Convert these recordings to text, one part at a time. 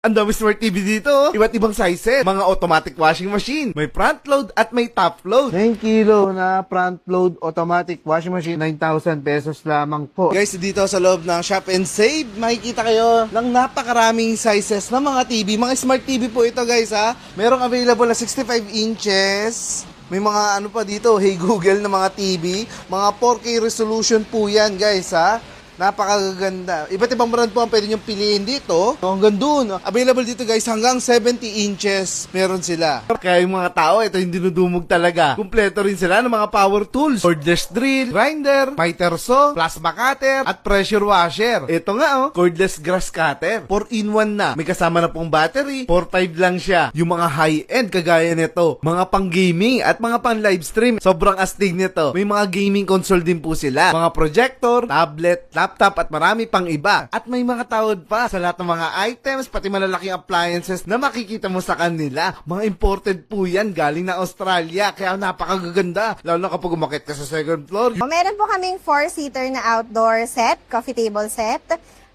Ang dami smart TV dito, oh. Iba't ibang sizes, mga automatic washing machine, may front load at may top load. 9 kilo na front load automatic washing machine, 9,000 pesos lamang po. Guys, dito sa loob ng Shop and Save, makikita kayo ng napakaraming sizes ng mga TV. Mga smart TV po ito, guys, ha. Merong available na 65 inches. May mga ano pa dito, Hey Google na mga TV. Mga 4K resolution po yan, guys, ha. Napakaganda. Iba't ibang brand po ang pwede nyo piliin dito. Hanggang dun. Available dito, guys, hanggang 70 inches meron sila. Kaya yung mga tao, ito yung dinudumog talaga. Kumpleto rin sila ng mga power tools. Cordless drill, grinder, miter saw, plasma cutter, at pressure washer. Ito nga, cordless grass cutter. 4-in-1 na. May kasama na pong battery. 4.5 lang siya. Yung mga high-end kagaya nito. Mga pang-gaming at mga pang-livestream. Sobrang astig nito. May mga gaming console din po sila. Mga projector, tablet, laptop at marami pang iba. At may mga tawad pa sa lahat ng mga items, pati malalaking appliances na makikita mo sa kanila. Mga imported po yan galing na Australia. Kaya napakagaganda. Lalo na kapag umakit ka sa second floor. Meron po kaming 4-seater na outdoor set, coffee table set.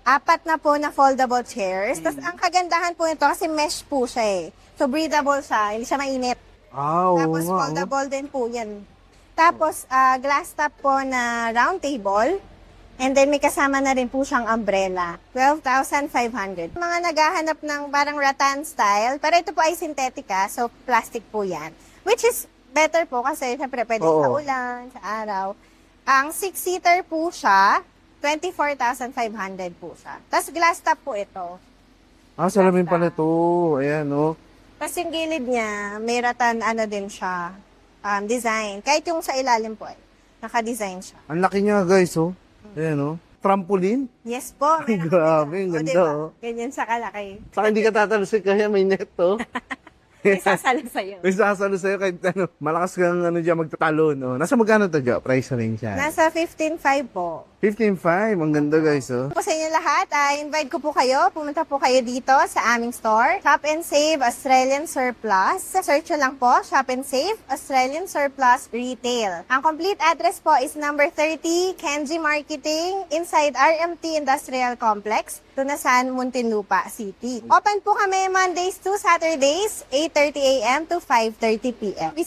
4 na po na foldable chairs. Tapos ang kagandahan po nito kasi mesh po siya eh. So breathable siya, hindi siya mainit. Tapos foldable din po yan. Tapos glass top po na round table. And then may kasama na rin po siyang umbrella. 12,500. Mga naghahanap ng parang rattan style, pero ito po ay synthetica, so plastic po yan. Which is better po kasi syempre pwede sa ulan, sa araw. Ang 6-seater po siya, 24,500 po siya. Tapos glass top po ito. Salamin pala ito. Ayan, oh. Tapos yung gilid niya, may rattan din siya, design. Kahit yung sa ilalim po ay naka-design siya. Ang laki niya, guys, oh. Ayan, oh. Trampoline. Yes po. Ay, grabe, ang ganda, oh. Ganyan sa kalaki. Saka hindi ka tatalusin kaya may net, oh. May sasalo sa'yo. May sasalo sa'yo kahit malakas kang dyan magtatalon, oh. Nasa magkano to dyan? Price range yan. Nasa 15,500 po. 15,500. Ang ganda, guys, oh. Po sa inyo lahat, invite ko po kayo. Pumunta po kayo dito sa aming store. Shop and Save Australian Surplus. Search nyo lang po, Shop and Save Australian Surplus Retail. Ang complete address po is number 30, Kenji Marketing, inside RMT Industrial Complex, Tunasan, Muntinlupa City. Open po kami Mondays to Saturdays, 8:30 a.m. to 5:30 p.m.